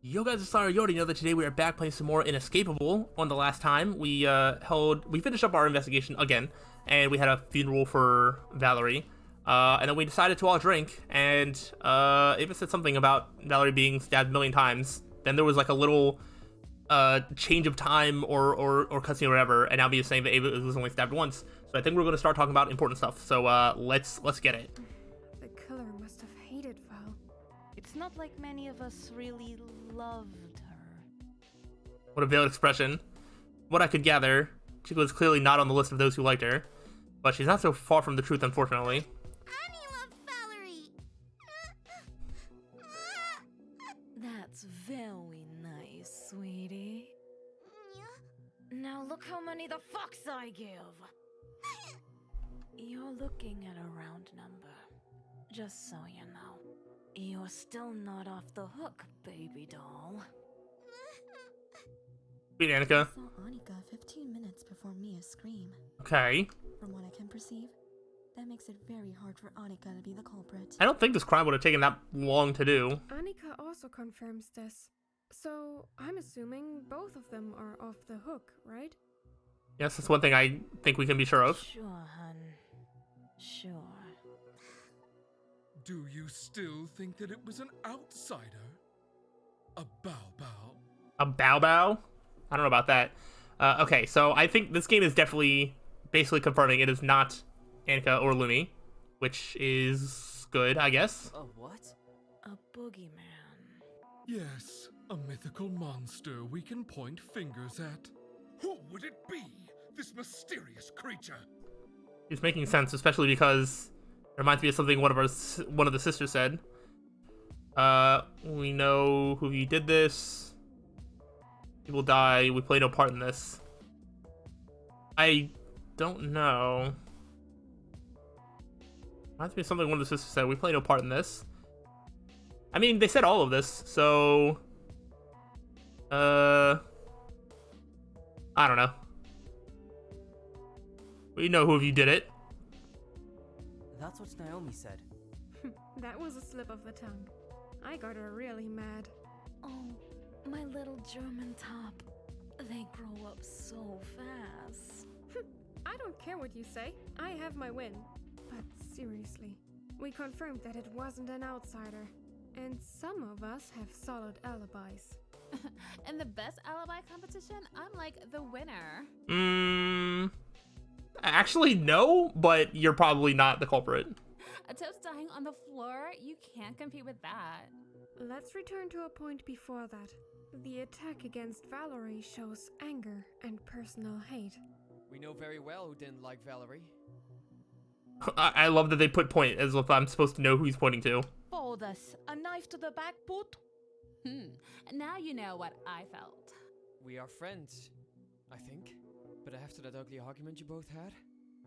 Yo guys, it's Slyroh. You already know that today we are back playing some more Inescapable. On the last time, we finished up our investigation again, and we had a funeral for Valerie. And then we decided to all drink, and Ava said something about Valerie being stabbed a million times. Then there was like a little change of time or cutscene or whatever, and now Mia's saying that Ava was only stabbed once. So I think we're going to start talking about important stuff. So let's get it. The killer must have hated Val. It's not like many of us really loved her. What a veiled expression. What I could gather, she was clearly not on the list of those who liked her, but she's not so far from the truth, unfortunately. Annie loved Valerie. That's very nice, sweetie. Now look how many the fucks I give. You're looking at a round number. Just so you know. You're still not off the hook, baby doll. Sweet Annika. I saw Annika 15 minutes before Mia's scream. Okay. From what I can perceive, that makes it very hard for Annika to be the culprit. I don't think this crime would have taken that long to do. Annika also confirms this. So I'm assuming both of them are off the hook, right? Yes, that's one thing I think we can be sure of. Sure, hun. Sure. Do you still think that it was an outsider? A bow-bow? A bow bow? I don't know about that. Okay, so I think this game is definitely basically confirming it is not Annika or Lumi, which is good, I guess. A what? A boogeyman. Yes, a mythical monster we can point fingers at. Who would it be? This mysterious creature? It's making sense, especially because it reminds me of something one of the sisters said. We know who he did this. People die. We play no part in this. I don't know. Reminds me of something one of the sisters said. We play no part in this. I mean, they said all of this, so I don't know. We know who of you did it. That's what Naomi said. That was a slip of the tongue. I got her really mad. Oh, my little German top. They grow up so fast. I don't care what you say. I have my win. But seriously, we confirmed that it wasn't an outsider. And some of us have solid alibis. In the best alibi competition, I'm like the winner. Actually, no, but you're probably not the culprit. A toast dying on the floor, you can't compete with that. Let's return to a point before that. The attack against Valerie shows anger and personal hate. We know very well who didn't like Valerie. I love that they put point as if I'm supposed to know who he's pointing to. For this, a knife to the back, put. Now you know what I felt. We are friends, I think. But after that ugly argument you both had,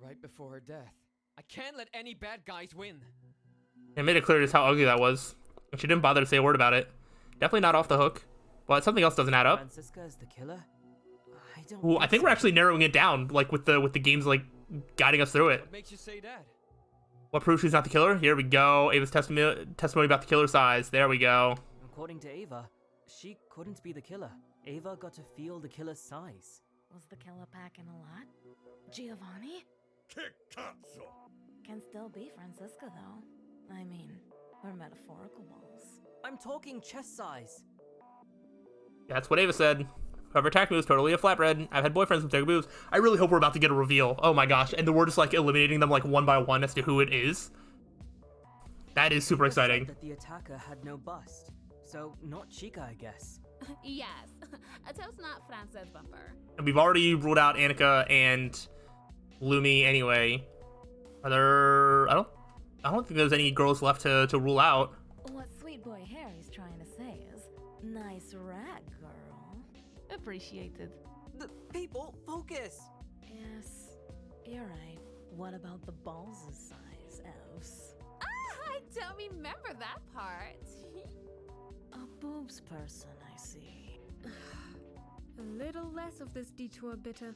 right before her death, I can't let any bad guys win. It made it clear just how ugly that was. And she didn't bother to say a word about it. Definitely not off the hook. But something else doesn't add up. Francisca is the killer? Ooh, I think we're actually narrowing it down, like with the games like guiding us through it. What makes you say that? What proves she's not the killer? Here we go. Ava's testimony about the killer's size. There we go. According to Ava, she couldn't be the killer. Ava got to feel the killer's size. Was the killer packing a lot? Giovanni? Can still be Francisca, though. I mean, we're metaphorical balls. I'm talking chest size. That's what Ava said. Whoever attacked me was totally a flatbread. I've had boyfriends with big boobs. I really hope we're about to get a reveal. Oh my gosh. And we're just like eliminating them like one by one as to who it is. That is super Ava said exciting. that the attacker had no bust. So, not Chica, I guess. Yes, a toast not Frances bumper. And we've already ruled out Annika and Lumi anyway. Are there... I don't think there's any girls left to rule out. What sweet boy Harry's trying to say is, nice rag, girl. Appreciated. The people, focus! Yes, you're right. What about the balls' size, elves? I don't remember that part. A boobs person, I see. A little less of this detour, bitter.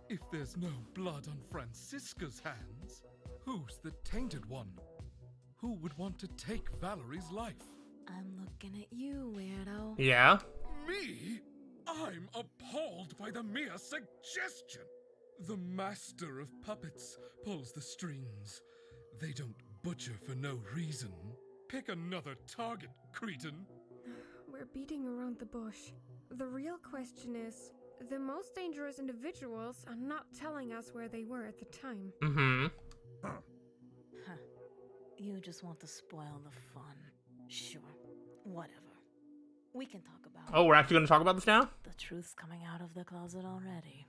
If there's no blood on Francisca's hands, who's the tainted one? Who would want to take Valerie's life? I'm looking at you, weirdo. Slyroh. Yeah. Me? I'm appalled by the mere suggestion. The master of puppets pulls the strings. They don't butcher for no reason. Pick another target, cretin. We're beating around the bush. The real question is, the most dangerous individuals are not telling us where they were at the time. Mm-hmm. Huh. You just want to spoil the fun. Sure. Whatever. We can talk about Oh, we're actually going to talk about this now? The truth's coming out of the closet already.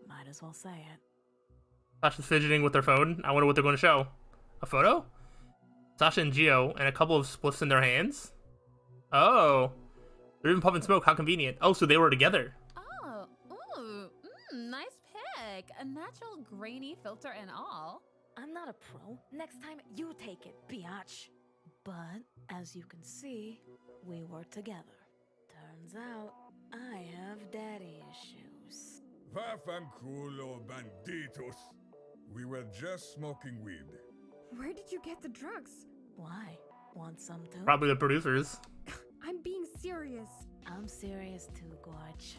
Might as well say it. Sasha's fidgeting with their phone. I wonder what they're going to show. A photo? Sasha and Gio, and a couple of spliffs in their hands? Oh. They're even puffing smoke. How convenient. Oh, so they were together. Oh, ooh, nice pick. A natural grainy filter and all. I'm not a pro. Next time, you take it, biatch. But, as you can see, we were together. Turns out, I have daddy issues. Vaffanculo banditos. We were just smoking weed. Where did you get the drugs? Why? Want some too? Probably the producers. I'm being serious. I'm serious too, Gorge.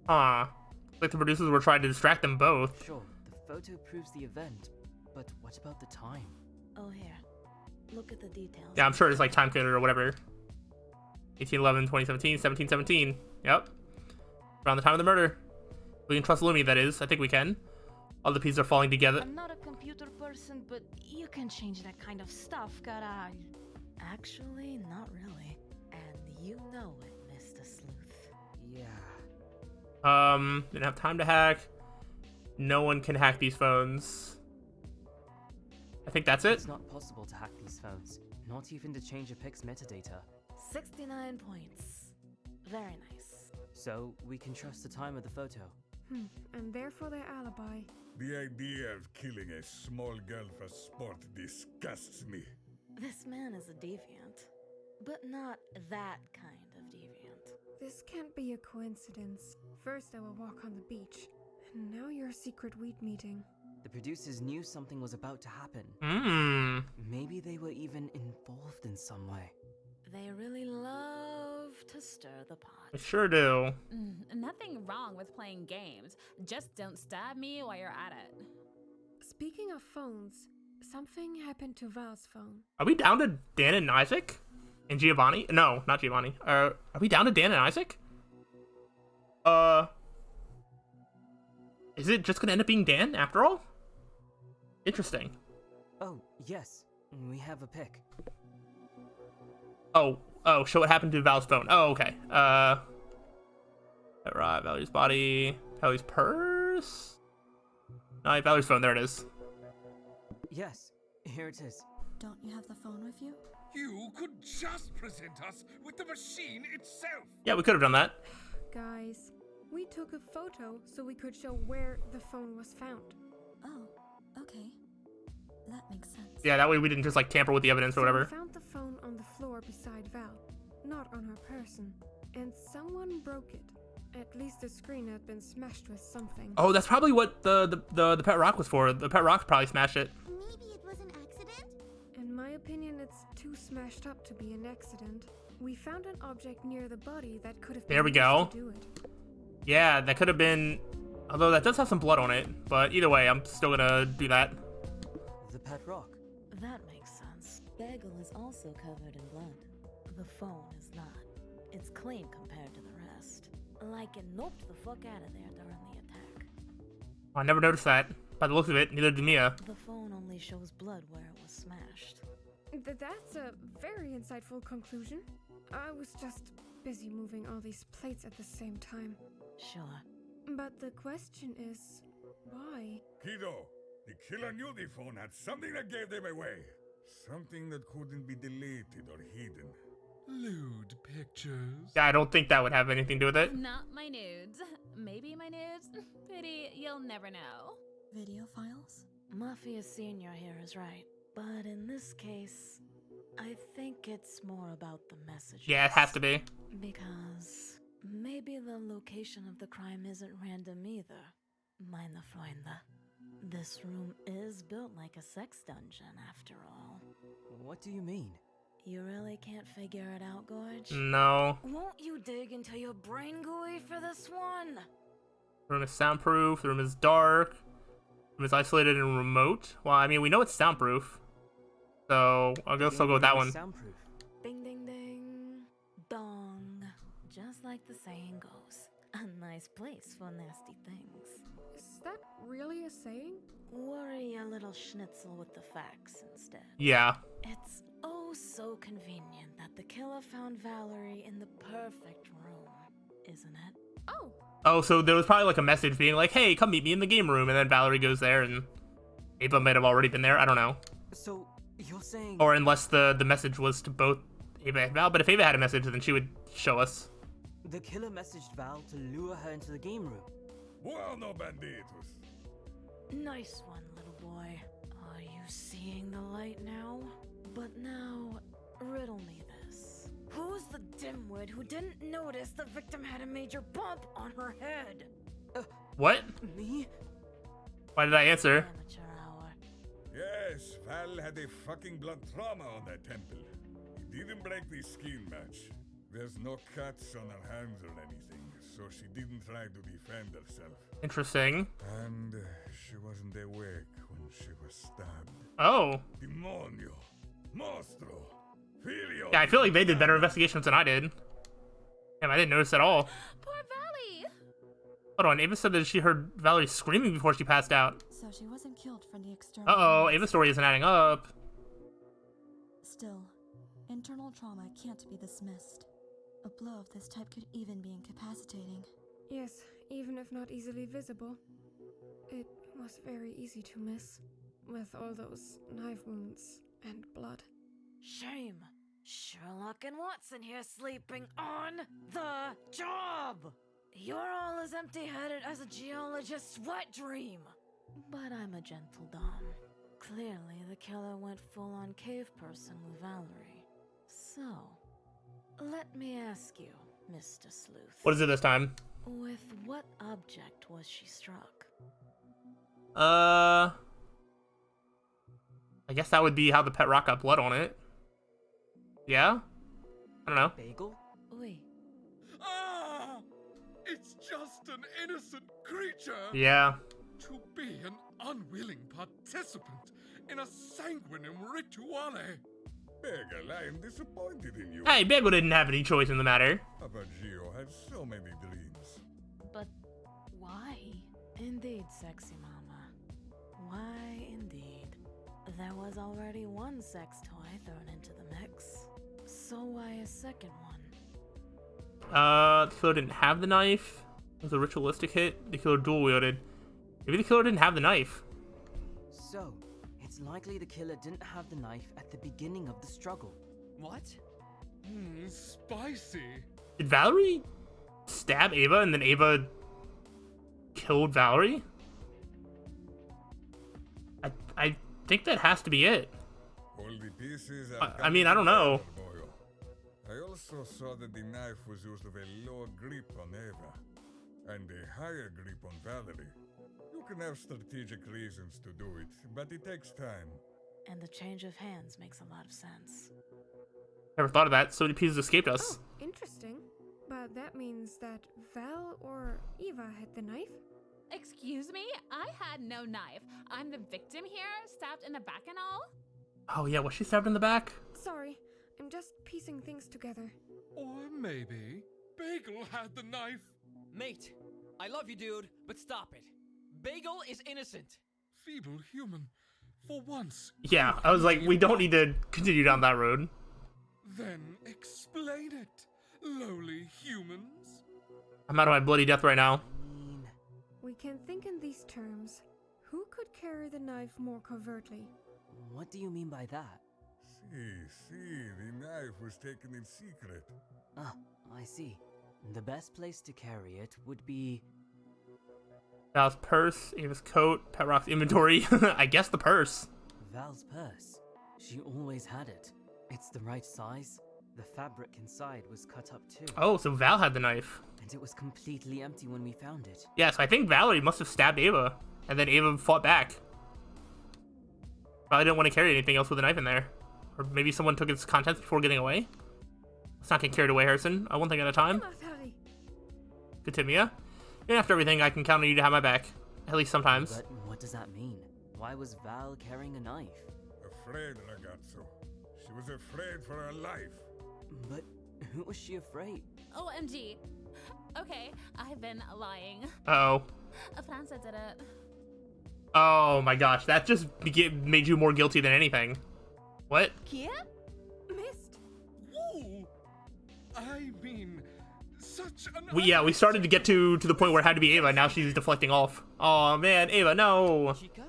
Aw. Like the producers were trying to distract them both. Sure, the photo proves the event, but what about the time? Oh, here. Look at the details. Yeah, I'm sure it's like time coded or whatever. 1811, 2017, 1717. Yep. Around the time of the murder. We can trust Lumi, that is. I think we can. All the pieces are falling together. I'm not a computer person, but you can change that kind of stuff, caralho. Actually, not really. And you know it, Mr. Sleuth. Yeah. Didn't have time to hack. No one can hack these phones. I think that's it. It's not possible to hack these phones, not even to change a pic's metadata. 69 points. Very nice. So, we can trust the time of the photo. And therefore their alibi. The idea of killing a small girl for sport disgusts me. This man is a deviant. But not that kind of deviant. This can't be a coincidence. First our walk on the beach, and now your secret weed meeting. The producers knew something was about to happen. Maybe they were even involved in some way. They really love to stir the pot. I sure do. Nothing wrong with playing games. Just don't stab me while you're at it. Speaking of phones, something happened to Val's phone. Are we down to Dan and Isaac? And Giovanni? No, not Giovanni. Are we down to Dan and Isaac? Is it just gonna end up being Dan after all? Interesting. Oh, yes. We have a pic. Oh, show what happened to Val's phone. Oh, okay. Right, Valerie's body. Valerie's purse? No, Valerie's phone, there it is. Yes, here it is. Don't you have the phone with you? You could just present us with the machine itself. Yeah, we could have done that. Guys, we took a photo so we could show where the phone was found. Oh, okay. That makes sense. Yeah, that way we didn't just like tamper with the evidence or So whatever. we found the phone on the floor beside Val, not on her person. And someone broke it. At least the screen had been smashed with something. Oh, that's probably what the pet rock was for. The pet rock probably smashed it. Maybe it was an accident? In my opinion, it's too smashed up to be an accident. We found an object near the body that could have been There we used go. to do it. Yeah, that could have been. Although that does have some blood on it. But either way, I'm still gonna do that. The pet rock. That makes sense. Bagel is also covered in blood. The phone is not. It's clean compared to the rest. Like it noped the fuck out of there during the attack. I never noticed that. By the looks of it, neither did Mia. The phone only shows blood where it was smashed. That's a very insightful conclusion. I was just busy moving all these plates at the same time. Sure. But the question is, why? Kiddo, the killer knew the phone had something that gave them away. Something that couldn't be deleted or hidden. Lewd pictures. Yeah, I don't think that would have anything to do with it. Not my nudes. Maybe my nudes. Pity, you'll never know. Video files? Mafia Senior here is right. But in this case, I think it's more about the messages. Yeah, it has to be. Because maybe the location of the crime isn't random either. Meine Freunde. This room is built like a sex dungeon after all. What do you mean? You really can't figure it out, Gorge? No. Won't you dig into your brain gooey for this one? The room is soundproof. The room is dark. The room is isolated and remote. Well, I mean, we know it's soundproof. So, I'll go with that one. Soundproof. Ding, ding, ding. Dong. Just like the saying goes. A nice place for nasty things. Is that really a saying? Worry a little schnitzel with the facts instead. Yeah. It's oh so convenient that the killer found Valerie in the perfect room, isn't it? Oh, Oh, so there was probably like a message being like, hey, come meet me in the game room. And then Valerie goes there and Ava might have already been there. I don't know. So, you're saying... Or unless the message was to both Ava and Val. But if Ava had a message, then she would show us. The killer messaged Val to lure her into the game room. Bueno, banditos. Nice one, little boy. Are you seeing the light now? But now, riddle me this. Who's the dimwit who didn't notice the victim had a major bump on her head? What? Me? Why did I answer? Amateur hour. Yes, Val had a fucking blood trauma on that temple. He didn't break the skin match. There's no cuts on her hands or anything, so she didn't try to defend herself. Interesting. And she wasn't awake when she was stabbed. Oh. Demonio. Monstro. Filio. Yeah, I feel like they did better investigations than I did. Damn, I didn't notice at all. Poor Valley! Hold on, Ava said that she heard Valerie screaming before she passed out. So she wasn't killed from the external. Uh-oh, Ava's story isn't adding up. Still, internal trauma can't be dismissed. A blow of this type could even be incapacitating. yes, even if not easily visible. It was very easy to miss, with all those knife wounds and blood. Shame. Sherlock and Watson here sleeping on the job. You're all as empty-headed as a geologist's wet dream. But I'm a gentle Don. Clearly, the killer went full-on cave person with Valerie. So, let me ask you, Mr. Sleuth. What is it this time? With what object was she struck? I guess that would be how the pet rock got blood on it. Yeah? I don't know. Bagel? Oui. Ah! It's just an innocent creature! Yeah. To be an unwilling participant in a sanguinem rituale! Bagel, I am disappointed in you. Hey, Bagel didn't have any choice in the matter. Papa Gio had so many dreams. But why? Indeed, sexy mama. Why indeed? There was already one sex toy thrown into the mix. So why a second one? The killer didn't have the knife. It was a ritualistic hit. The killer dual wielded. Maybe the killer didn't have the knife. So, it's likely the killer didn't have the knife at the beginning of the struggle. What? Spicy. Did Valerie stab Ava and then Ava killed Valerie? I think that has to be it. All the pieces I mean, I don't know. I also saw that the knife was used with a lower grip on Ava and a higher grip on Valerie. You can have strategic reasons to do it, but it takes time. And the change of hands makes a lot of sense. Never thought of that. So many pieces escaped us. Oh, interesting. But that means that Val or Eva had the knife? Excuse me? I had no knife. I'm the victim here, stabbed in the back and all? Oh yeah, was she stabbed in the back? Sorry, I'm just piecing things together. Or maybe Bagel had the knife. Mate, I love you, dude, but stop it. Bagel is innocent. Feeble human. For once. Yeah, I was like, we don't need to continue down that road. Then explain it, lowly humans. I'm out of my bloody death right now. We can think in these terms. Who could carry the knife more covertly? What do you mean by that? See, the knife was taken in secret. Ah, I see. The best place to carry it would be... Val's purse, Ava's coat, Pet Rock's inventory. I guess the purse. Val's purse. She always had it. It's the right size. The fabric inside was cut up too. Oh, so Val had the knife. And it was completely empty when we found it. Yeah, so I think Valerie must have stabbed Ava, and then Ava fought back. Probably didn't want to carry anything else with a knife in there. Or maybe someone took its contents before getting away? Let's not get carried away, Harrison. One thing at a time. Come on, Harry. Good to Mia. Even after everything, I can count on you to have my back. At least sometimes. But what does that mean? Why was Val carrying a knife? Afraid, ragazzo. She was afraid for her life. But who was she afraid? OMG. Okay, I've been lying. Uh-oh. Franza did it. Oh my gosh, that just made you more guilty than anything. What? Kia? Missed. Whoa! I mean, such an. We started to get to the point where it had to be Ava. Now she's deflecting off. Oh man, Ava, no. Chica?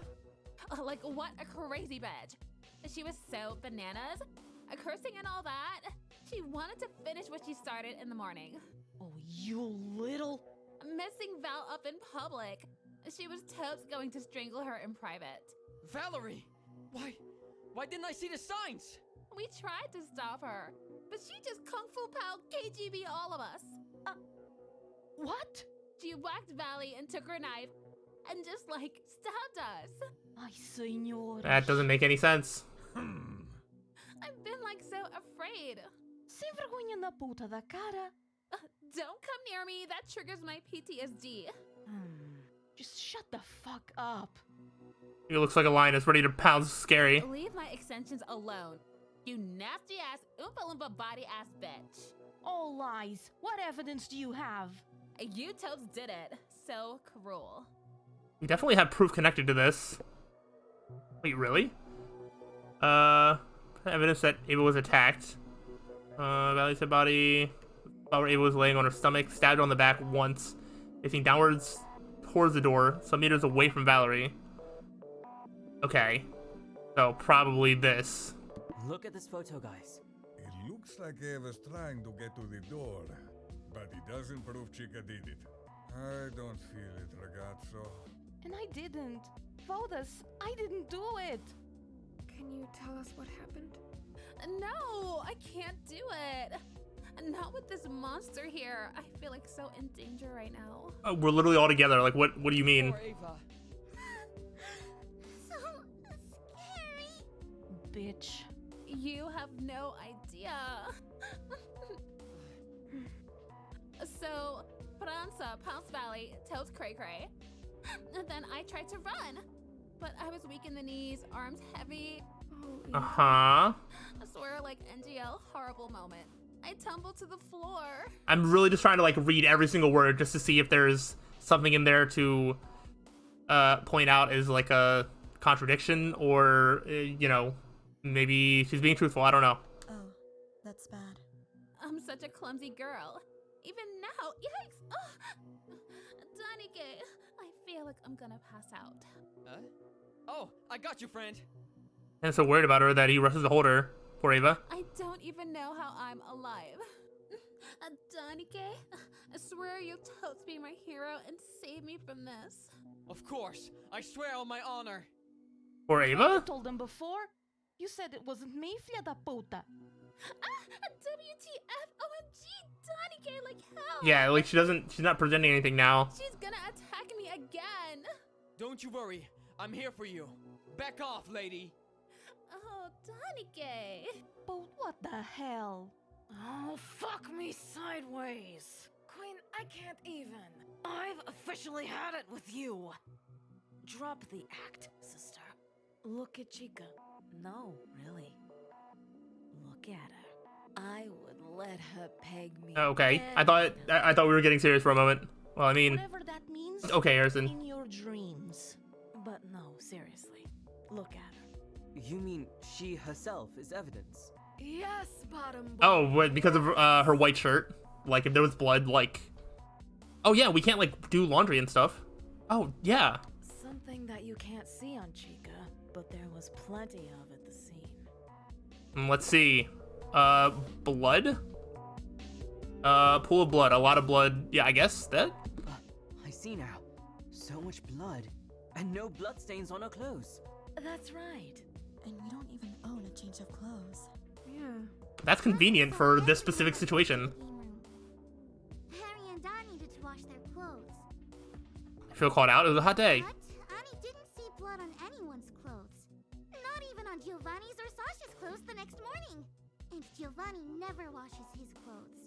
Like, what a crazy bitch. She was so bananas. Cursing and all that. She wanted to finish what she started in the morning. Oh, you little. Messing Val up in public. She was totes going to strangle her in private. Valerie! Why didn't I see the signs? We tried to stop her, but she just kung fu pao KGB all of us. What? She whacked Valley and took her knife and just like stabbed us. Ay, señor. That doesn't make any sense. I've been like so afraid. Sem vergonha na puta da cara. Don't come near me. That triggers my PTSD. Just shut the fuck up. It looks like a lion is ready to pounce scary. Leave my extensions alone. You nasty ass oompa loompa body ass bitch. All lies. What evidence do you have? You totes did it. So cruel. We definitely have proof connected to this. Wait, really? Evidence that Ava was attacked. Valley said body. While Ava was laying on her stomach, stabbed on the back once, facing downwards towards the door, some meters away from Valerie. Okay. So, probably this. Look at this photo, guys. It looks like Ava's trying to get to the door, but it doesn't prove Chica did it. I don't feel it, ragazzo. And I didn't. Vodas, I didn't do it. Can you tell us what happened? No, I can't do it. Not with this monster here. I feel like so in danger right now. We're literally all together. Like, what do you mean? Poor Ava. So scary. Bitch. You have no idea. So, Franza pounced Valley, totes cray cray. And then I tried to run. But I was weak in the knees, arms heavy. Oh, Uh-huh. I swear, like NGL, horrible moment. I tumbled to the floor. I'm really just trying to, like, read every single word just to see if there's something in there to point out as, like, a contradiction or, you know, maybe she's being truthful. I don't know. Oh, that's bad. I'm such a clumsy girl. Even now, yikes! Oh, Danike, I feel like I'm gonna pass out. Oh, I got you, friend. And so worried about her that he rushes to hold her. Poor Ava. I don't even know how I'm alive. Danike, I swear you'll totes be my hero and save me from this. Of course. I swear on my honor. Poor You Ava? told them before. You said it wasn't me, filha da puta. WTF, OMG, Danike, like hell. Yeah, like she's not presenting anything now. She's gonna attack me again. Don't you worry. I'm here for you. Back off, lady. Oh, Danike. But what the hell? Oh, fuck me sideways. Queen, I can't even. I've officially had it with you. Drop the act, sister. Look at Chica. No, really. Look at her. I would let her peg me. Okay, I thought we were getting serious for a moment. Well, I mean, Whatever that means. okay, Harrison. In your dreams. But no, seriously. Look at her. You mean she herself is evidence? Yes, bottom boy. Oh, what, because of her white shirt? Like, if there was blood, like... Oh, yeah, we can't, like, do laundry and stuff. Oh, yeah. Something that you can't see on Chica, but there was plenty of at the scene. Let's see. Blood? Pool of blood. A lot of blood. Yeah, I guess that? I see now. So much blood. And no bloodstains on her clothes. That's right. And we don't even own a change of clothes. Yeah. That's convenient for this specific situation. Harry and Don needed to wash their clothes. I feel called out. It was a hot day. But Annie didn't see blood on anyone's clothes. Not even on Giovanni's or Sasha's clothes the next morning. And Giovanni never washes his clothes.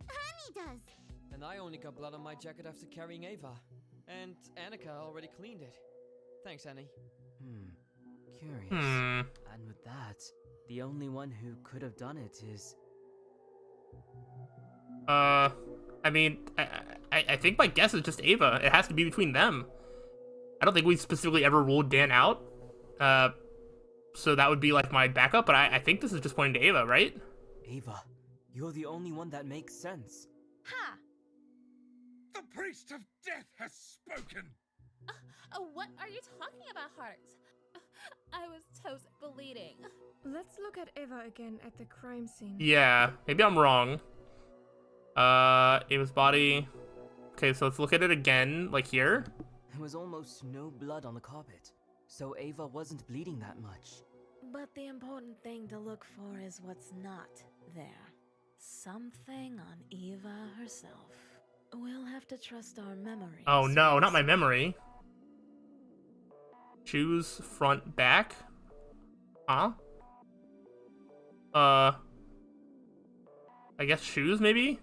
Honey does. And I only got blood on my jacket after carrying Ava. And Annika already cleaned it. Thanks, Annie. Curious. Hmm. And with that, the only one who could have done it is... I mean, I think my guess is just Ava. It has to be between them. I don't think we specifically ever ruled Dan out. So that would be like my backup, but I think this is just pointing to Ava, right? Ava, you're the only one that makes sense. Ha! The priest of death has spoken! What are you talking about, Hearts? I was toast bleeding. Let's look at Eva again at the crime scene. Yeah, maybe I'm wrong. Ava's body. Okay, so let's look at it again, like here. There was almost no blood on the carpet, so Ava wasn't bleeding that much. But the important thing to look for is what's not there. Something on Eva herself. We'll have to trust our memories. Oh no, not my memory. Choose front, back. Huh? I guess shoes, maybe?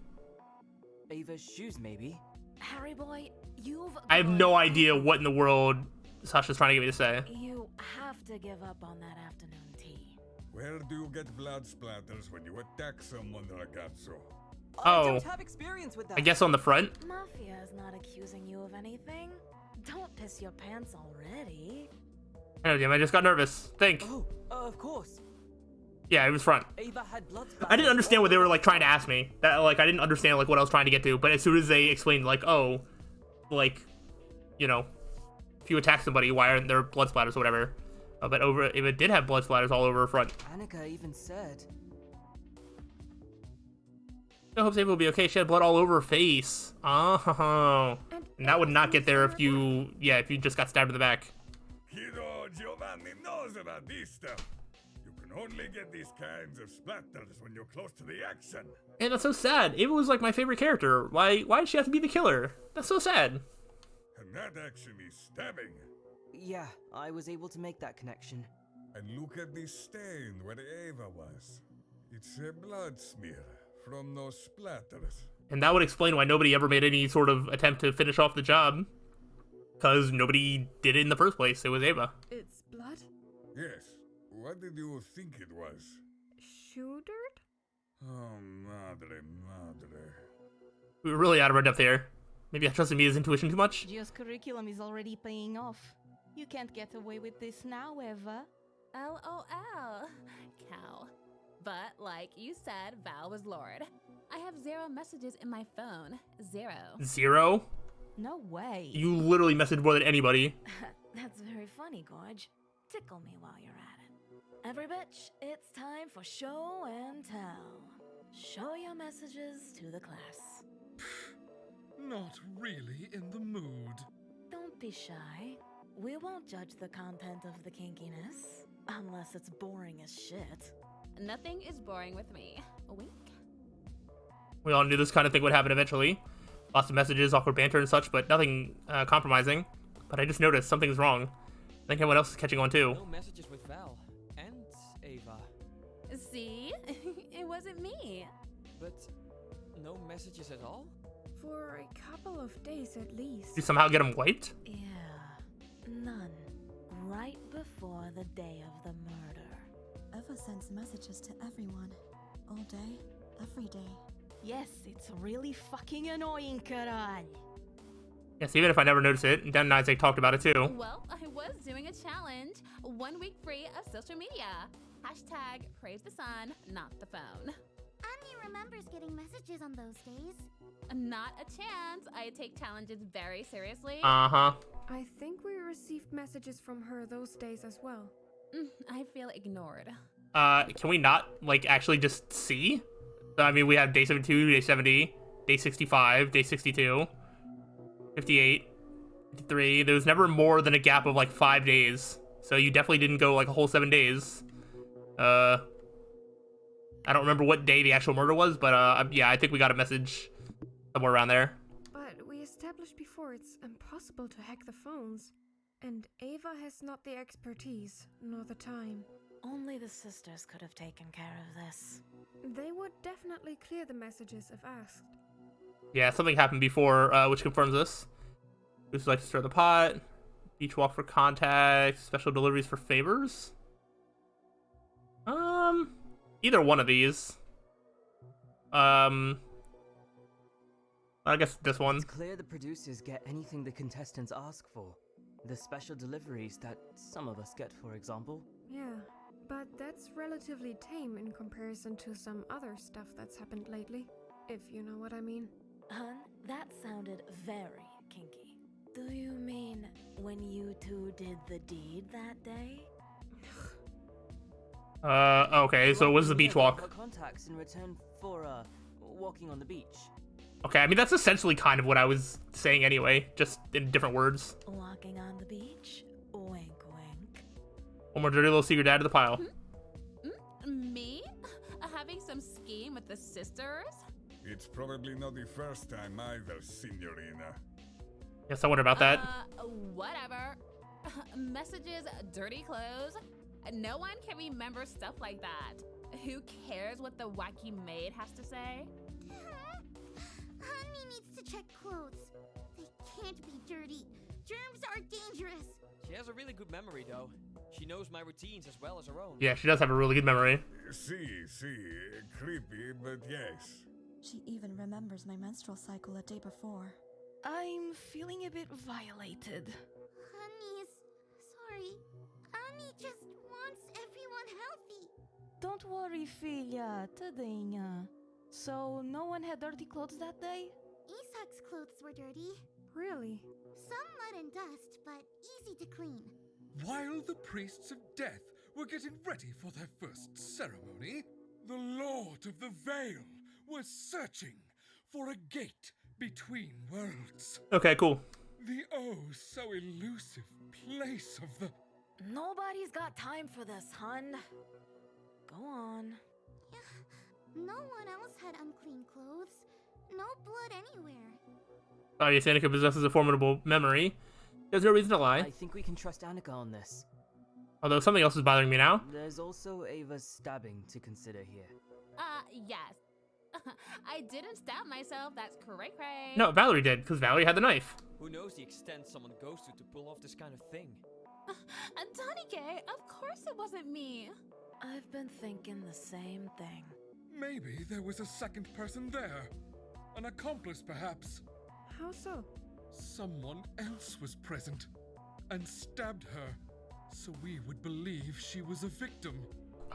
Ava's shoes, maybe? Harry boy, you've... I have no idea what in the world Sasha's trying to get me to say. You have to give up on that afternoon tea. Where do you get blood splatters when you attack someone, ragazzo? I Oh. don't have experience with that. I guess on the front? Mafia is not accusing you of anything. Don't piss your pants already. Oh damn, I just got nervous. Think. Oh, of course. Yeah, it was front. Ava had blood I didn't splatters understand all what they were over like the trying to carpet. ask me. That like I didn't understand like what I was trying to get to. But as soon as they explained like, oh, like, you know, if you attack somebody, why aren't there blood splatters or whatever? But if it did have blood splatters all over her front. Annika even said... I hope Ava will be okay. She had blood all over her face. Oh, and that would not get there if you, if you just got stabbed in the back. Kiddo Giovanni knows about this stuff. You can only get these kinds of splatters when you're close to the action. And that's so sad. Ava was like my favorite character. Why did she have to be the killer? That's so sad. And that action is stabbing. Yeah, I was able to make that connection. And look at this stain where Ava was. It's a blood smear from those splatters. And that would explain why nobody ever made any sort of attempt to finish off the job. Because nobody did it in the first place. It was Ava. It's blood? Yes. What did you think it was? Shoe dirt? Oh, madre. We were really out of our depth here. Maybe I trusted Mia's intuition too much? Gio's curriculum is already paying off. You can't get away with this now, Eva. LOL. Cow. But, like you said, Val was Lord. I have 0 messages in my phone. 0. 0? No way. You literally messaged more than anybody. That's very funny, Gorge. Tickle me while you're at it. Every bitch, it's time for show and tell. Show your messages to the class. Not really in the mood. Don't be shy. We won't judge the content of the kinkiness. Unless it's boring as shit. Nothing is boring with me. Wink. We all knew this kind of thing would happen eventually. Lots of messages, awkward banter and such, but nothing compromising. But I just noticed something's wrong. I think everyone else is catching on too. No messages with Val. And Ava. See? It wasn't me. But no messages at all? For a couple of days at least. You somehow get them wiped? Yeah. None. Right before the day of the murder. Eva sends messages to everyone. All day, every day. Yes, it's really fucking annoying, caray. Yes, even if I never noticed it, Dan and Isaac talked about it too. Well, I was doing a challenge. 1 week free of social media. Hashtag praise the sun, not the phone. Annie remembers getting messages on those days. Not a chance. I take challenges very seriously. Uh-huh. I think we received messages from her those days as well. I feel ignored. Can we not, like, actually just see? I mean, we have day 72, day 70, day 65, day 62, 58, 53. There was never more than a gap of, like, 5 days. So you definitely didn't go, like, a whole 7 days. I don't remember what day the actual murder was, but, yeah, I think we got a message somewhere around there. But we established before it's impossible to hack the phones. And Ava has not the expertise, nor the time. Only the sisters could have taken care of this. They would definitely clear the messages if asked. Yeah, something happened before, which confirms this. Who's like to stir the pot? Beach walk for contacts. Special deliveries for favors. Either one of these. I guess this one. It's clear the producers get anything the contestants ask for. The special deliveries that some of us get, for example. Yeah, but that's relatively tame in comparison to some other stuff that's happened lately, if you know what I mean. Hun, that sounded very kinky. Do you mean when you two did the deed that day? Okay, so it was the beach walk. Contacts in return for, walking on the beach. Okay, I mean, that's essentially kind of what I was saying anyway, just in different words. Walking on the beach? Wink, wink. One more dirty little secret to add to the pile. Me? Having some scheme with the sisters? It's probably not the first time either, Signorina. Yes, I wonder about that. Whatever. Messages, dirty clothes. No one can remember stuff like that. Who cares what the wacky maid has to say? Honey needs to check clothes. They can't be dirty. Germs are dangerous. She has a really good memory, though. She knows my routines as well as her own. Yeah, she does have a really good memory. See, creepy, but yes. She even remembers my menstrual cycle a day before. I'm feeling a bit violated. Honey's sorry. Honey just wants everyone healthy. Don't worry, filha, tadinha. So, no one had dirty clothes that day? Isak's clothes were dirty. Really? Some mud and dust, but easy to clean. While the priests of death were getting ready for their first ceremony, the Lord of the Vale was searching for a gate between worlds. Okay, cool. The oh so elusive place of the... Nobody's got time for this, hun. Go on. No one else had unclean clothes. No blood anywhere. Oh, yes, Annika possesses a formidable memory. There's no reason to lie. I think we can trust Annika on this. Although something else is bothering me now. There's also Ava's stabbing to consider here. Yes. I didn't stab myself, that's cray. No, Valerie did, because Valerie had the knife. Who knows the extent someone goes to pull off this kind of thing? Danike, of course it wasn't me. I've been thinking the same thing. Maybe there was a second person there. An accomplice, perhaps. How so? Someone else was present and stabbed her, so we would believe she was a victim.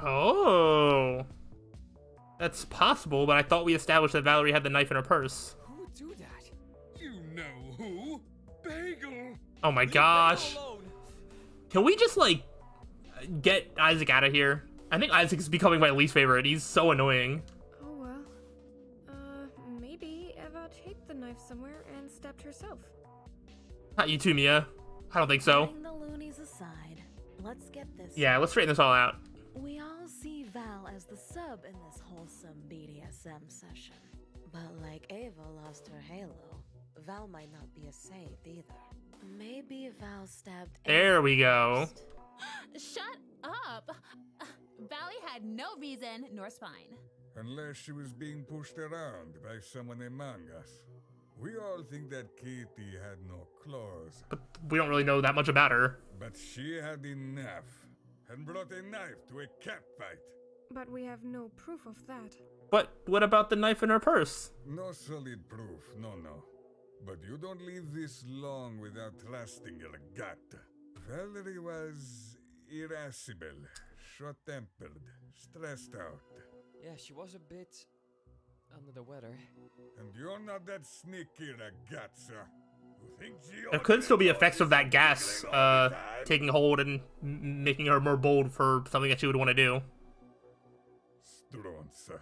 Oh. That's possible, but I thought we established that Valerie had the knife in her purse. Who would do that? You know who? Bagel! Oh my gosh. Can we just, like, get Isaac out of here? I think Isaac is becoming my least favorite. He's so annoying. Oh well. Maybe Eva taped the knife somewhere and stabbed herself. Not you too, Mia. I don't think so. Putting the loonies aside, let's get this. Yeah, let's straighten this all out. We all see Val as the sub in this wholesome BDSM session. But like Ava lost her halo, Val might not be a saint either. Maybe Val stabbed There we go. Shut up! Valley had no reason nor spine. Unless she was being pushed around by someone among us. We all think that Kitty had no claws. But we don't really know that much about her. But she had enough, and brought a knife to a cat fight. But we have no proof of that. But what about the knife in her purse? No solid proof, no. But you don't leave this long without trusting your gut. Valerie was irascible, short-tempered, stressed out. Yeah, she was a bit under the weather. And you're not that sneaky, ragazza. You think she There could still be effects of that gas taking hold and making her more bold for something that she would want to do. Stronza.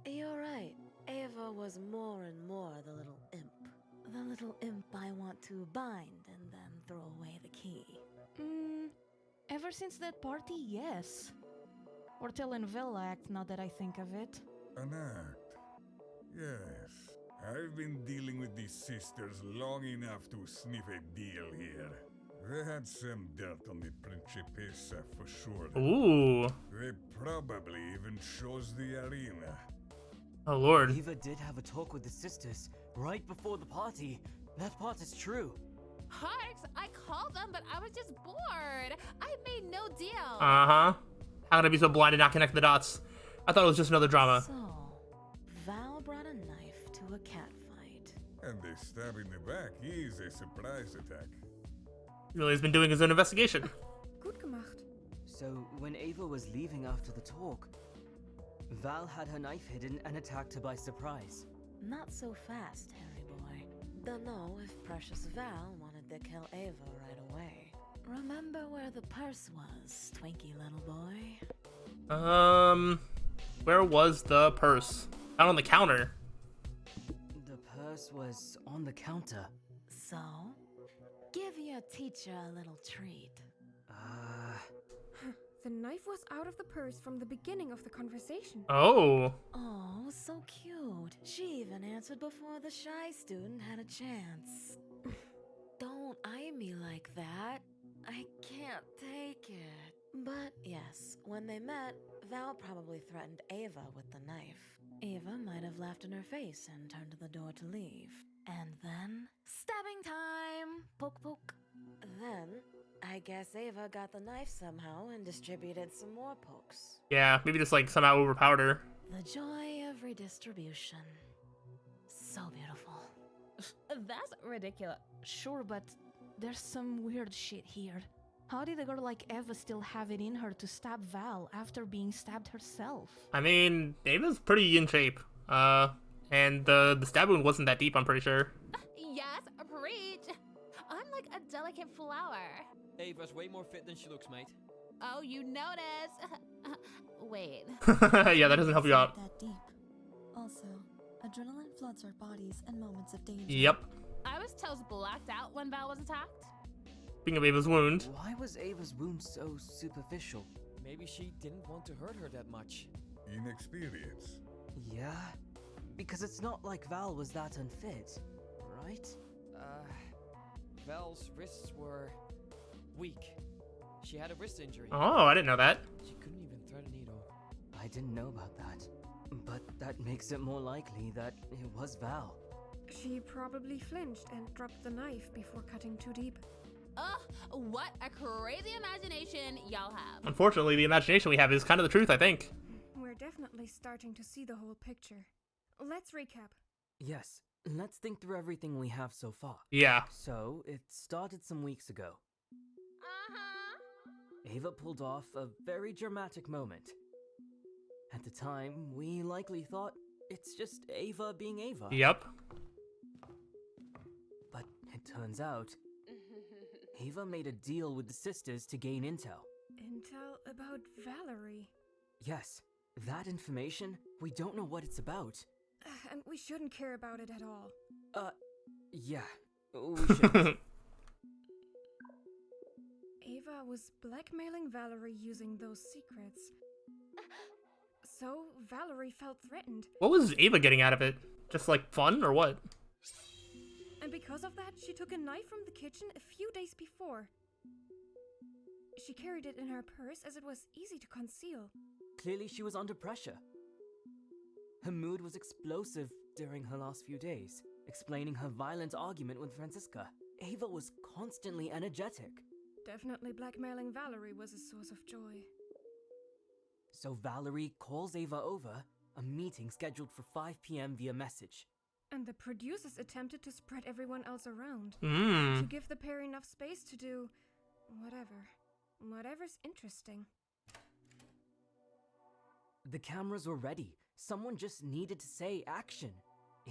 You're right. Ava was more and more the little imp. The little imp I want to bind and then throw away the key. Ever since that party, yes. Or telenovela act, now that I think of it. An act. Yes. I've been dealing with these sisters long enough to sniff a deal here. They had some dirt on the Principessa for sure. Ooh. They probably even chose the arena. Oh, Lord. Eva did have a talk with the sisters right before the party. That part is true. Harks, I called them, but I was just bored. I made no deal. Uh-huh. How could I be so blind and not connect the dots? I thought it was just another drama. So, Val brought a knife to a cat fight. And they stab in the back is a surprise attack. He really has been doing his own investigation. Gut gemacht. So, when Ava was leaving after the talk, Val had her knife hidden and attacked her by surprise. Not so fast, Harry boy. Don't know if precious Val wanted to kill Ava right away. Remember where the purse was, Twinkie little boy? Where was the purse? Out on the counter. The purse was on the counter. So, give your teacher a little treat. The knife was out of the purse from the beginning of the conversation. Oh. Oh, so cute. She even answered before the shy student had a chance. Don't eye me like that. I can't take it. But yes, when they met, Val probably threatened Ava with the knife. Ava might have laughed in her face and turned to the door to leave. And then, stabbing time! Poke, poke. Then, I guess Ava got the knife somehow and distributed some more pokes. Yeah, maybe just like somehow overpowered her. The joy of redistribution. So beautiful. That's ridiculous. Sure, but there's some weird shit here. How did a girl like Eva still have it in her to stab Val after being stabbed herself? I mean, Ava's pretty in shape. And the stab wound wasn't that deep, I'm pretty sure. Yes, preach. I'm like a delicate flower. Ava's way more fit than she looks, mate. Oh, you notice? Wait. Yeah, that doesn't help you out. That deep. Also, adrenaline floods our bodies in moments of danger. Yep. I was toast blacked out when Val was attacked. Speaking of Ava's wound. Why was Ava's wound so superficial? Maybe she didn't want to hurt her that much. Inexperience. Yeah, because it's not like Val was that unfit, right? Val's wrists were weak. She had a wrist injury. Oh, I didn't know that. She couldn't even thread a needle. I didn't know about that. But that makes it more likely that it was Val. She probably flinched and dropped the knife before cutting too deep. Ugh, what a crazy imagination y'all have. Unfortunately, the imagination we have is kind of the truth, I think. We're definitely starting to see the whole picture. Let's recap. Yes, let's think through everything we have so far. Yeah. So, it started some weeks ago. Ava pulled off a very dramatic moment. At the time, we likely thought it's just Ava being Ava. Yep. But it turns out, Ava made a deal with the sisters to gain intel. Intel about Valerie. Yes, that information, we don't know what it's about. And we shouldn't care about it at all. Yeah, we should. Ava was blackmailing Valerie using those secrets. So, Valerie felt threatened. What was Ava getting out of it? Just like fun or what? And because of that, she took a knife from the kitchen a few days before. She carried it in her purse as it was easy to conceal. Clearly she was under pressure. Her mood was explosive during her last few days, explaining her violent argument with Franziska. Ava was constantly energetic. Definitely blackmailing Valerie was a source of joy. So Valerie calls Ava over, a meeting scheduled for 5 p.m. via message. And the producers attempted to spread everyone else around. Hmm. To give the pair enough space to do whatever's interesting. The cameras were ready. Someone just needed to say action.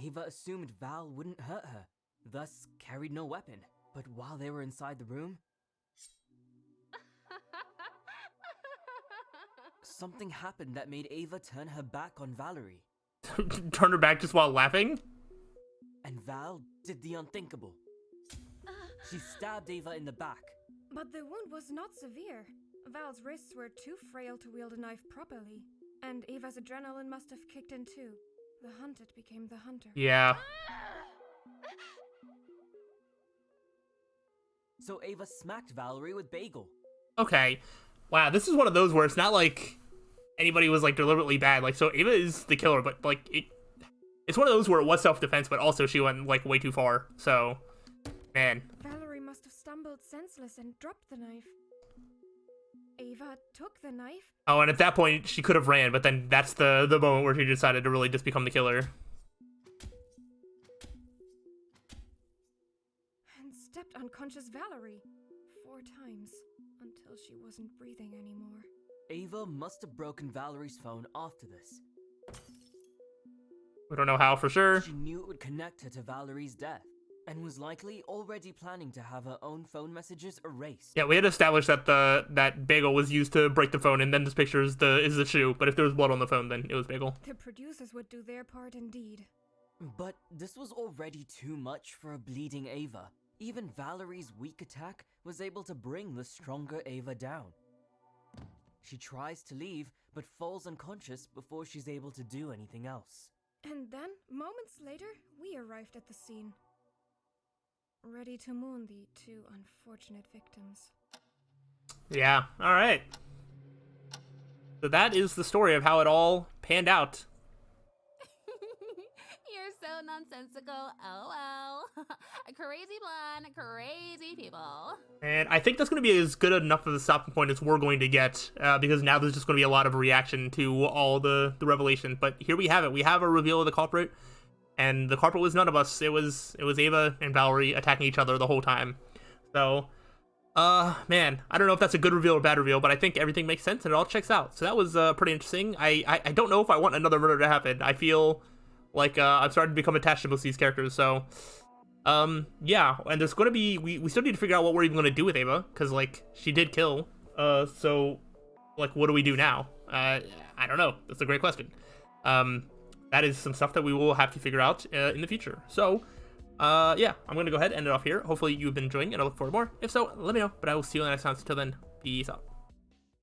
Ava assumed Val wouldn't hurt her, thus carried no weapon. But while they were inside the room, something happened that made Ava turn her back on Valerie. Turn her back just while laughing? And Val did the unthinkable. She stabbed Ava in the back. But the wound was not severe. Val's wrists were too frail to wield a knife properly. And Ava's adrenaline must have kicked in too. The hunted became the hunter. Yeah. so Ava smacked Valerie with Bagel. Okay. Wow, this is one of those where it's not like anybody was like deliberately bad. Like, so Ava is the killer, but like it's one of those where it was self-defense, but also she went like way too far. So, man. Valerie must have stumbled senseless and dropped the knife. Ava took the knife. Oh, and at that point she could have ran, but then that's the moment where she decided to really just become the killer. And stepped unconscious Valerie 4 times until she wasn't breathing anymore. Ava must have broken Valerie's phone after this. We don't know how for sure. She knew it would connect her to Valerie's death, and was likely already planning to have her own phone messages erased. Yeah, we had established that that Bagel was used to break the phone, and then this picture is the shoe. But if there was blood on the phone, then it was Bagel. The producers would do their part indeed. But this was already too much for a bleeding Ava. Even Valerie's weak attack was able to bring the stronger Ava down. She tries to leave, but falls unconscious before she's able to do anything else. And then, moments later, we arrived at the scene. Ready to mourn the 2 unfortunate victims. Yeah, alright. So that is the story of how it all panned out. You're so nonsensical. Oh well. Crazy plan, crazy people. And I think that's going to be as good enough of a stopping point as we're going to get, because now there's just going to be a lot of reaction to all the revelation. But here we have it. We have a reveal of the culprit, and the culprit was none of us. It was Ava and Valerie attacking each other the whole time. So, man, I don't know if that's a good reveal or bad reveal, but I think everything makes sense and it all checks out. So that was pretty interesting. I don't know if I want another murder to happen. I feel like I'm starting to become attached to most of these characters, so yeah, and there's gonna be we still need to figure out what we're even gonna do with Ava, because like she did kill, so like what do we do now? I don't know. That's a great question. That is some stuff that we will have to figure out in the future. So yeah, I'm gonna go ahead and end it off here. Hopefully you've been enjoying and I look forward to more. If so, let me know, but I will see you in the next time. Until then, peace out.